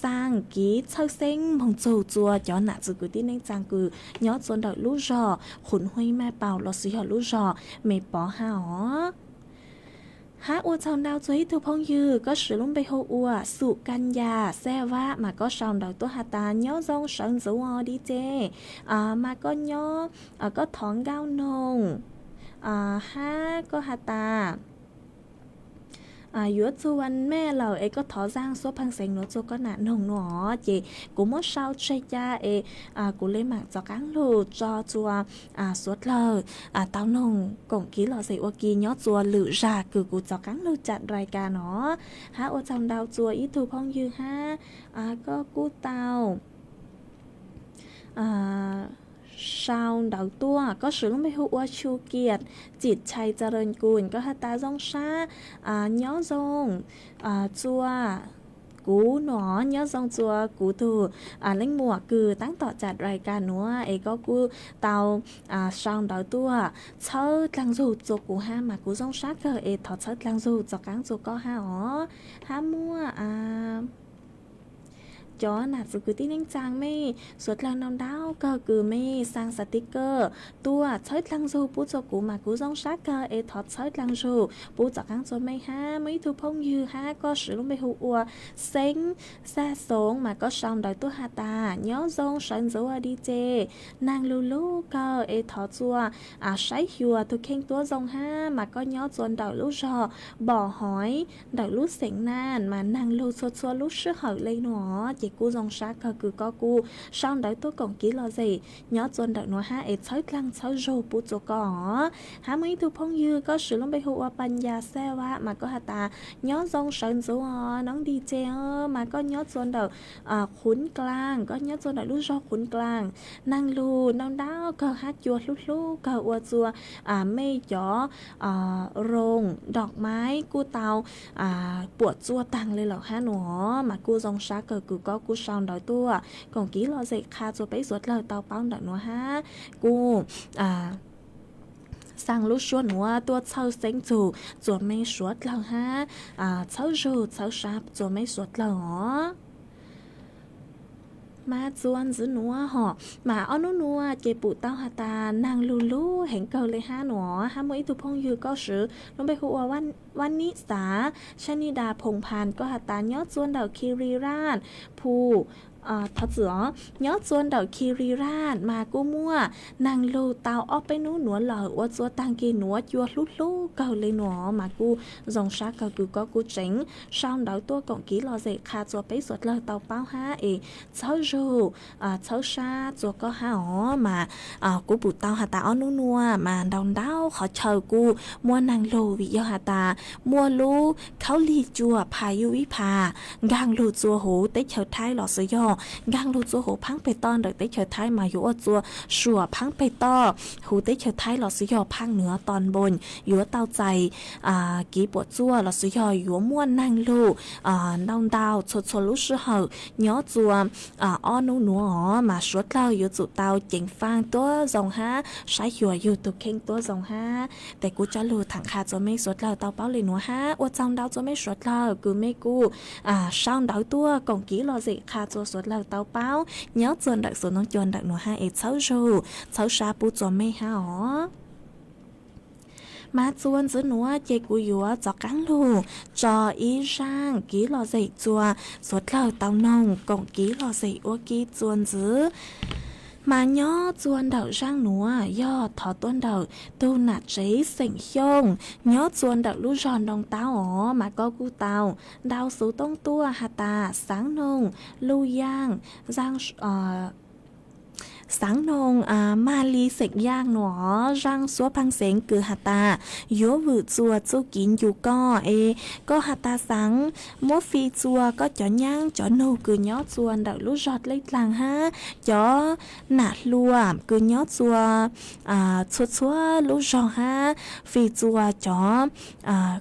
สร้างกี่เชิงเซ็งมองจูจัวจอหนาจือกูที่ในจางกูย้อจวนดอกรู้จอขุนห้วยแม่เปล่าหลอดสีหยอรู้จอเมปอห้าอ๋อฮะอวดชาวดาวจุยทุพงยือก็สือลุ่มไปโฮอัวสุกัญญาแซ่ว่ามาก็ชาวดาวตัวหาตาย้อจงเฉิงจูวอดีเจมาก็ย้อก็ท้องก้าวนงฮะก็หาตายุดวันแม่เราก็ถอจ้างซัวพังเสียงโนจูก็หนาหนงหนอเจกูมั่วเศร้าใช่จ้ากูเลยหมักจอกังลูจอจัวสวดเลยเต้าหนงกงกี้หล่อเสียวกีย้อจัวหรือจ่าคือกูจอกังลูจัดรายการเนาะฮะโอจำดาวจัวอีทูพองยือฮะก็กูเต้าชาวดาวตัวก็สืบลงไปหัวชูเกียรติจิตชัยเจริญกุลก็ฮัตตาจงชาย้อจงจัวกูหนอย้อจงจัวกูตูเล่งหมวกคือตั้งต่อจัดรายการหนัวก็กูเตาชาวดาวตัวเชิดลังจูจัวกูห้ามากูจงชาเกอถอดเชิดลังจูจักกังจูก็ห้าอ๋อห้ามั่วจอหนาจะคือที่นิ่งจางไม่สวดลังน้ำดาวก็คือไม่สร้างสติกเกอร์ตัวใช้ลังจูปูจกูมากูจ้องชักเกอถอดใช้ลังจูปูจากข้างจนไม่ห้าไม่ถูกพงยือห้าก็สือลงไปหัวเซ็งแซ่สงมาก็ชองดอยตัวหาตาย้อจงฉันจะว่าดีเจนางลูลูก็ถอดจัวใช้หัวทุกเข่งตัวจงห้ามาก็ย้อจนดอยลูกจอบ่อหอยดอยลูกเสียงนานมานางลูชัวลูกชื่อเหยเลยหนอกูdòng sát cơ cứ có cu sau đấy tôi còn kỹ là gì nhớ chôn đợt nó ha thấy lăng thấy rô bút cho có há mấy thu phong dư có sự lắm bây hùa pan già xe wa mà có hạt ta nhớ dòng sơn số nón đi che mà có nhớ chôn đợt khún clang có nhớ chôn đợt lúc rô khún clang năng lù năng đá cơ hát chùa lúc cơ ua chùa mây gió rồng đọtไม้ cu tàu bột chua tăng lên lọ ha nó mà cu dòng sát cơ cứ cóกูชาวดอยตัวกองกี้รอเสกคาจัวไปสวดเลยเตาเป้าดักนัวฮะกูสั่งลูกชวนหัวตัวเช่าเซ็งจูจัวไม่สวดแล้วฮะเช่าจูเช่าชาบจัวไม่สวดแล้วหรอมาจวนจื้อหนัวหอมาอ้อนนัวเก็บปูเต้าหาตานางลูลูเห็นเกาเลยฮะหนอฮะมวยตุพงยือก็สือลงไปหัววันนิสาชนิดาพงพานก็หาตาย้อจวนดาวคิริราชผู้ thật giữa nhớ chuồn đầu kiri ra mà cô mua nàng lù tàu ốp bên núi núa lờ ô chúa tăng kia núa chua lút lút cầu lên núa mà cô dòng sát cầu cứ có cô chính sau đó tôi còn ký lo dễ khá chúa bấy suốt lờ tàu bao ha cháu dù cháu xa chúa có ha mà cô bụt tàu hà ta ó núa núa mà đồng đau họ chờ cô mua nàng lù vì do hà ta mua lúเขาลีจัวพายุวิภากางลูจัวหูเตเฉยท้ายหลอสยอกางลูจัวหูพังไปตอนเด็กเตเฉยท้ายมาอยู่จัวชัวพังไปต่อหูเตเฉยท้ายหลอสยอพังเหนือตอนบนอยู่เต้าใจกีปวดจัวหลอสยออยู่ม้วนนางลูดาวดาวชดชดรู้สึกเหอะย้อจัวอ้อนูหนัวมาสวดเล่าอยู่จุดเตาเจ๋งฟางตัวทรงฮะใช้หัวอยู่ตัวเข่งตัวทรงฮะแต่กูจะลูถังขาจะไม่สวดเล่าเตาเป้าเลยหนัวฮะว่าจังดาวจะไม่สวดเล่ากูไม่กูช่างดาวตัวกองกี้รอสิขาจะสวดเล่าเตาเป้าย้อจวนดักสวนน้องจวนดักหนัวฮะเช้าชูเช้าชาปูจะไม่ฮะมาจวนซื้อหนัวเจกูยัวจอกังลูจออีร่างกี้รอสิจัวสวดเล่าเตานงกองกี้รอสิว่ากี้จวนซื้อmà nhó chuồn đầu rang núa do thọ tuôn đầu tu nạt chế sỉnh hiông nhó chuồn đầu lú giòn đồng táo mà có cu tàu đào số tông tua hà tà sáng nông lưu giang giang sáng nông ma ly sạch giang nó răng số băng sén cứ hà ta yếu vừa chùa chú kín dù có hà ta sáng mốt phi chùa có chó nhang chó nâu cứ nhó chuồn đậu lú giọt lấy làng ha chó nạt lùa cứ nhó chùa chua chua lú giọt ha phi chùa chó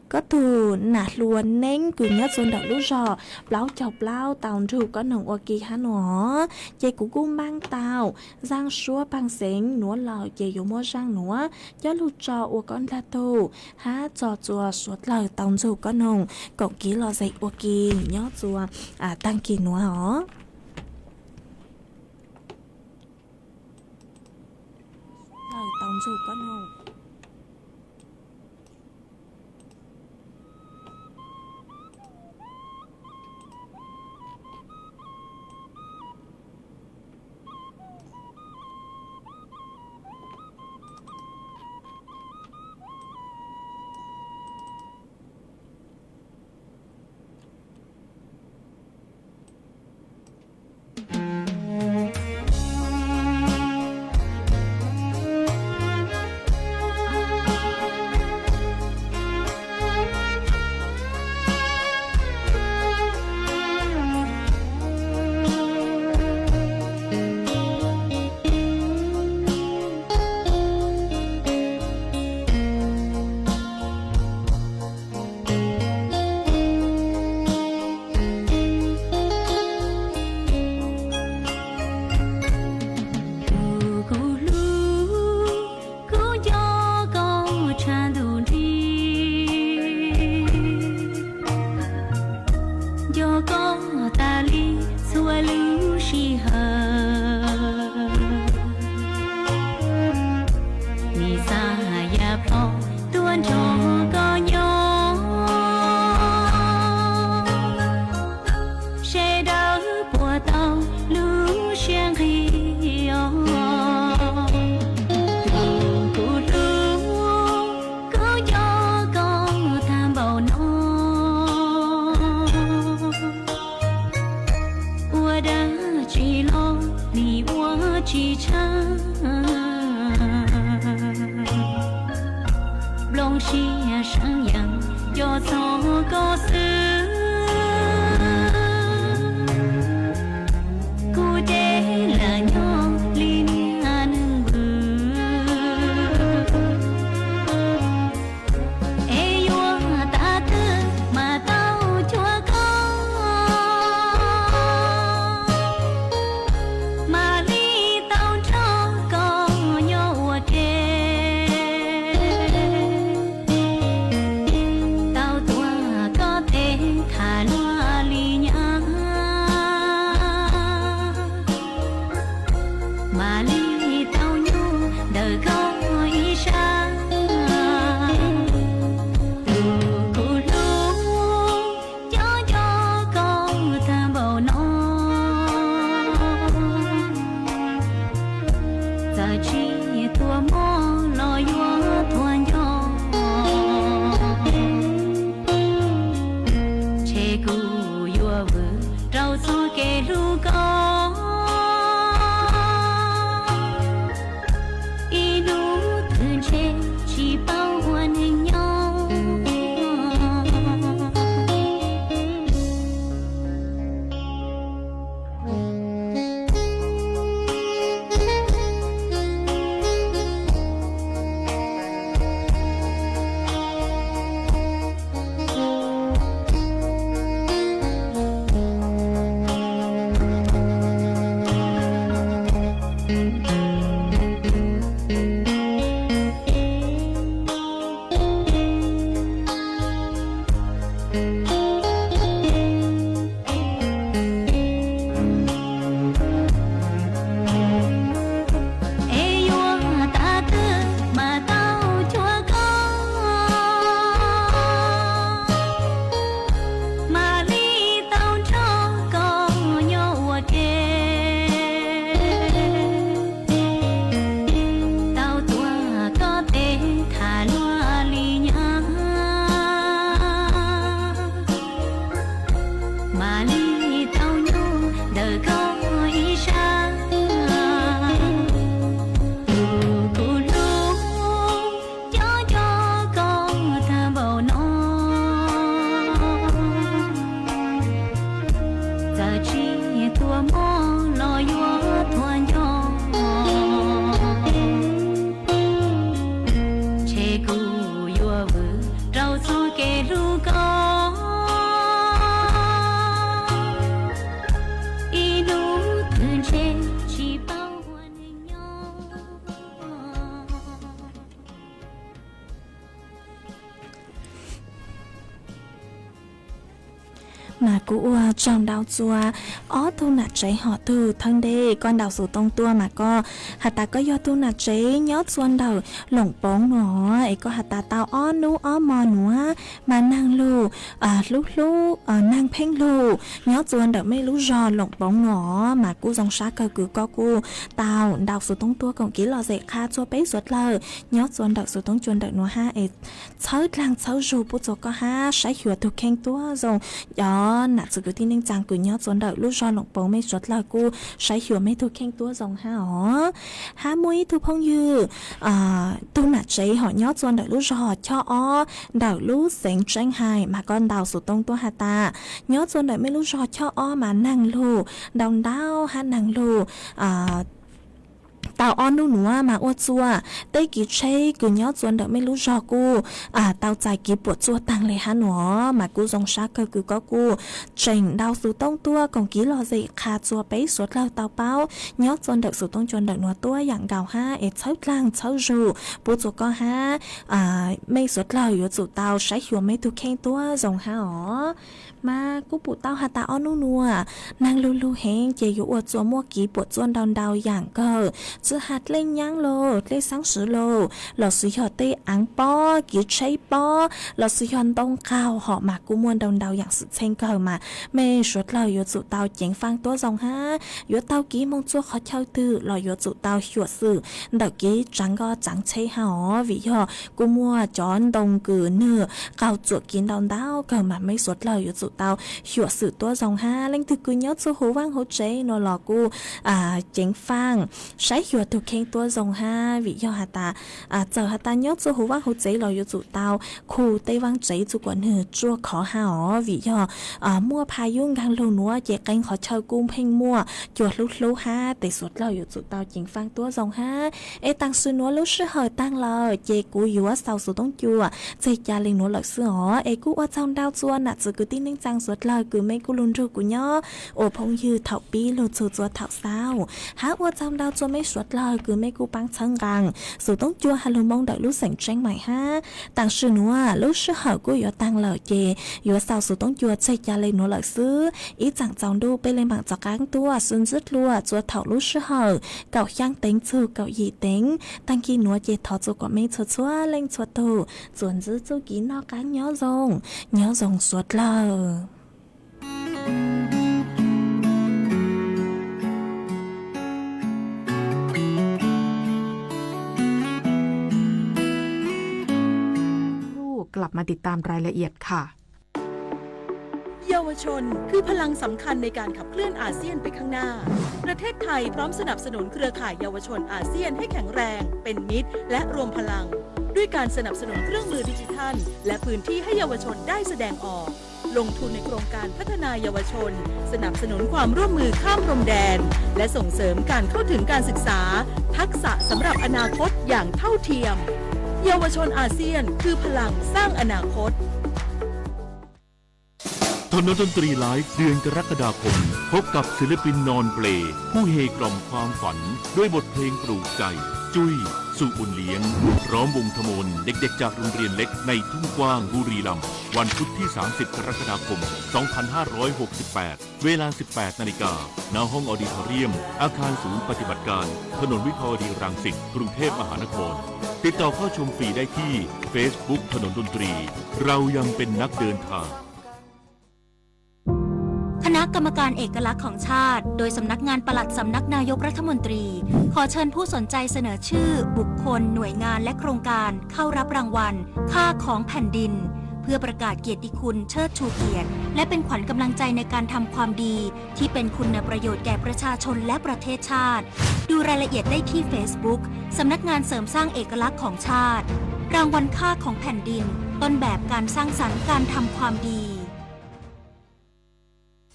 có thù nạt lùa nén cứ nhó chuồn đậu lú giọt bláu chọc bláu tàu rù có nồng ô kỳ ha nó dây của cung mang tàu giang xua băng sén núa lờ dây dụ mua giang núa gió lụt trò u con la tu há trò chùa suốt lờ tông dù có nồng cộng ký lò dậy u kỳ nhó chùa tăng kỳ núa hó lờ tông dù có nồng เกลูกออีนูตื่นเช้าชีเป้าหัวในยอmà cụ trong đào chùa ó thu nạt cháy họ từ thân đê con đào sủ tông tua mà có hạt ta có do thu nạt cháy nhớ xuân đầu lồng bóng nó ấy có hạt ta tao ó nú ó mò nữa mà nàng lù lúc nàng phênh lù nhớ xuân đầu mấy lú giò lồng bóng nó mà cụ dòng sát cơ cứ có cụ tao đào sủ tông tua còn kỹ lò dễ kha chua bấy suốt lờ nhớ xuân đầu sủ tông chuồn đầu nó ha ấy chớ lang chớ rù bút cho có ha sái hiểu thuộc khen tua rồi đó nãy sự tin nên chàng cứ nhớ xuân đợi lúc do lộng bầu mấy suốt là cô sái hiểu mấy thu khen tua dòng ha ó ha mũi thu phong như tu nãy cháy họ nhớ xuân đợi lúc do họ cho ó đào lúc sáng tranh hài mà con đào sụt tông tua hà ta nhớ xuân đợi mấy lúc do cho ó mà nàng lù đồng đau ha nàng lù tao on nu núa mà ô chua tây kỳ chơi cứ nhớ chuồn đợi mấy lú giò cu tao chạy kịp bột chua tăng lấy hắn nó mà cu dòng sát cơ cứ có cu chỉnh đào sủ tông tua còn ký lò gì khá chua bấy suốt lao tao bao nhớ chuồn đợi sủ tông chuồn đợi nó tua dạng gạo ha ế chấu lang chấu rù bột chua có ha mấy suốt lao yếu chủ tao sái hiểu mấy tu khen tua dòng ha ó mà cú bụt tao hà ta on nu núa nàng lu lu hẹn chỉ yếu ô chua mua ký bột chuồn đào dạng cơ chứ hạt lên nhang lô lên sáng sứ lô lò sử dụng tê áng bó kiểu cháy bó lò sử dụng đông cao họ mà cũng muốn đồng đầu dạng sự tranh cờ mà mê suốt lời yếu dụ tao chén phang tố dòng ha yếu tao ký mong chua khó chơi từ lò yếu dụ tao hiểu sự đợt ký trắng go trắng cháy hả vì họ cũng mua chón đồng cử nửa cao chuột kín đồng đau cờ mà mấy suốt lời yếu dụ tao hiểu sự tố dòng ha lên từ cứ nhớ chua hú vang hú cháy nó lò cu chén phang sái hiểu thuộc khen tua dòng ha vì do hà ta giờ hà ta nhớ cho hú vang hú giấy lò yếu dụ tao khu tây vang giấy cho quần hừ chua khó ha ó vì do mua pha dung gang lâu núa dễ canh khó chơi cung phênh mua chuột lúc lâu ha để suốt lò yếu dụ tao chính phang tua dòng ha ê tăng sư núa lúc sư hời tăng lò dễ cú yếu sau số tông chùa dễ cha linh núa lợi sư ó ê cú ở trong đau chua nạt sự cứ tin nên trang suốt lò cứ mấy cú luôn rưu của nhó ổ phong như thảo bí lột chua chua thảo sao há ở trong đau chua mấy suốt lò cứ mấy cô băng chân gang số tông chua hà lông mong đợi lúc sảnh tranh mày ha tăng sư núa lúc sư hở của yếu tăng lở chè yếu sau số tông chua chơi cha lên núa lợi sư ý chẳng chồng đu bên lên bằng chọc cáng tua xuân dứt lua chua thảo lúc sư hở cậu giang tính chư cậu gì tính tăng khi núa chè thọ chua quả mấy chua chua lên chua tù chuẩn dứt chua ký nó cáng nhớ rồng suốt lờ
กลับมาติดตามรายละเอียดค่ะ
เยาวชนคือพลังสำคัญในการขับเคลื่อนอาเซียนไปข้างหน้าประเทศไทยพร้อมสนับสนุนเครือข่ายเยาวชนอาเซียนให้แข็งแรงเป็นมิตรและรวมพลังด้วยการสนับสนุนเครื่องมือดิจิทัลและพื้นที่ให้เยาวชนได้แสดงออกลงทุนในโครงการพัฒนาเยาวชนสนับสนุนความร่วมมือข้ามพรมแดนและส่งเสริมการเข้าถึงการศึกษาทักษะสำหรับอนาคตอย่างเท่าเทียมเยาวชนอาเซียนคือพลังสร้างอนาคต
ถนนดนตรีไลฟ์เดือนกรกฎาคมพบกับศิลปินนอนเปลผู้เฮกล่อมความฝันด้วยบทเพลงปลูกใจจุ้ยสุบุญเลี้ยงพร้อมวงธมนเด็กๆจากโรงเรียนเล็กในทุ่งกว้างบุรีรัมย์วันพุธที่30กรกฎาคม2568เวลา 18 นาฬิกาณห้องออดิทอเรียมอาคารศูนย์ปฏิบัติการถนนวิภาวดีรังสิตกรุงเทพมหานครติดต่อเข้าชมฟรีได้ที่ Facebook ถนนดนตรีเรายังเป็นนักเดินทาง
คณะกรรมการเอกลักษณ์ของชาติโดยสำนักงานปลัดสำนักนายกรัฐมนตรีขอเชิญผู้สนใจเสนอชื่อบุคคลหน่วยงานและโครงการเข้ารับรางวัลค่าของแผ่นดินเพื่อประกาศเกียรติคุณเชิดชูเกียรติและเป็นขวัญกำลังใจในการทำความดีที่เป็นคุณประโยชน์แก่ประชาชนและประเทศชาติดูรายละเอียดได้ที่ Facebook สำนักงานเสริมสร้างเอกลักษณ์ของชาติรางวัลค่าของแผ่นดินต้นแบบการสร้างสรรค์การทำความดี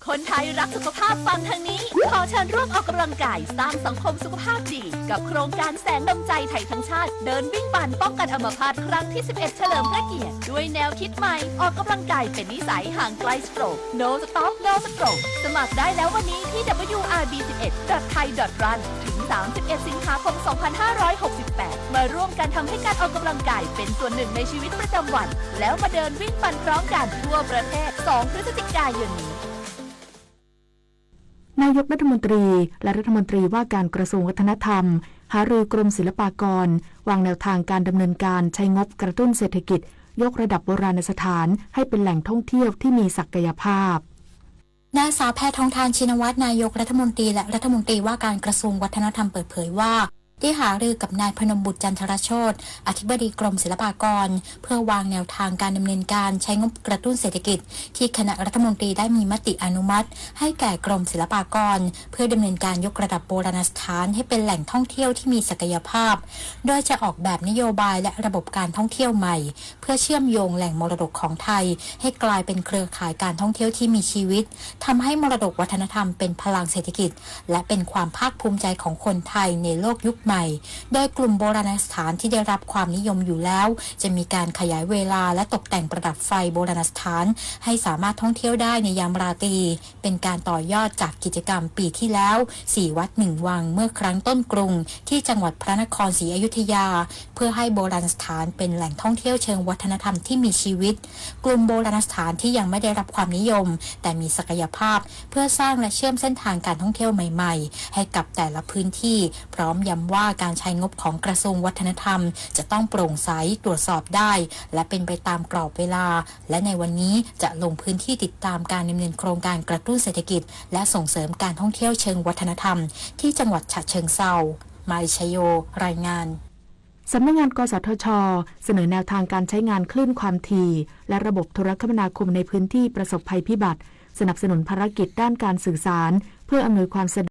คนไทยรักสุขภาพฟังทางนี้ขอเชิญร่วมออกกำลังกายสร้างสังคมสุขภาพดีกับโครงการแสงดวงใจไทยทั้งชาติเดินวิ่งปั่นป้องกันอัมพาตครั้งที่ 11 เฉลิมพระเกียรติด้วยแนวคิดใหม่ออกกำลังกายเป็นนิสัยห่างไกลสโตรก No Stop No Stroke สมัครได้แล้ววันนี้ที่ wrb11.thai.run ถึง 31 สิงหาคม 2568 มาร่วมกันทำให้การออกกำลังกายเป็นส่วนหนึ่งในชีวิตประจำวันแล้วมาเดินวิ่งปั่นพร้อมกันทั่วประเทศ 2 พฤศจิกายนนี้
นายกรัฐมนตรีและรัฐมนตรีว่าการกระทรวงวัฒนธรรมหารือกรมศิลปากรวางแนวทางการดำเนินการใช้งบกระตุ้นเศรษฐกิจยกระดับโบราณสถานให้เป็นแหล่งท่องเที่ยวที่มีศักยภาพ
นางสาวแพทองธารชินวัตรนายกรัฐมนตรีและรัฐมนตรีว่าการกระทรวงวัฒนธรรมเปิดเผยว่าได้หารือกับนายพนมบุตรจันทรโชติอธิบดีกรมศิลปากรเพื่อวางแนวทางการดำเนินการใช้งบกระตุ้นเศรษฐกิจที่คณะรัฐมนตรีได้มีมติอนุมัติให้แก่กรมศิลปากรเพื่อดำเนินการยกระดับโบราณสถานให้เป็นแหล่งท่องเที่ยวที่มีศักยภาพโดยจะออกแบบนโยบายและระบบการท่องเที่ยวใหม่เพื่อเชื่อมโยงแหล่งมรดกของไทยให้กลายเป็นเครือข่ายการท่องเที่ยวที่มีชีวิตทำให้มรดกวัฒนธรรมเป็นพลังเศรษฐกิจและเป็นความภาคภูมิใจของคนไทยในโลกยุคใหม่โดยกลุ่มโบราณสถานที่ได้รับความนิยมอยู่แล้วจะมีการขยายเวลาและตกแต่งประดับไฟโบราณสถานให้สามารถท่องเที่ยวได้ในยามราตรีเป็นการต่อยอดจากกิจกรรมปีที่แล้ว4วัด1วังเมื่อครั้งต้นกรุงที่จังหวัดพระนครศรีอยุธยาเพื่อให้โบราณสถานเป็นแหล่งท่องเที่ยวเชิงวัฒนธรรมที่มีชีวิตกลุ่มโบราณสถานที่ยังไม่ได้รับความนิยมแต่มีศักยภาพเพื่อสร้างและเชื่อมเส้นทางการท่องเที่ยวใหม่ๆให้กับแต่ละพื้นที่พร้อมย้ำว่าการใช้งบของกระทรวงวัฒนธรรมจะต้องโปร่งใสตรวจสอบได้และเป็นไปตามกรอบเวลาและในวันนี้จะลงพื้นที่ติดตามการดำเนินโครงการกระตุ้นเศรษฐกิจและส่งเสริมการท่องเที่ยวเชิงวัฒนธรรมที่จังหวัดฉะเชิงเทรามายชโยรายงาน
สำนักงานกสทช.เสนอแนวทางการใช้งานคลื่นความถี่และระบบโทรคมนาคมในพื้นที่ประสบภัยพิบัติสนับสนุนภารกิจด้านการสื่อสารเพื่ออำนวยความสะดวก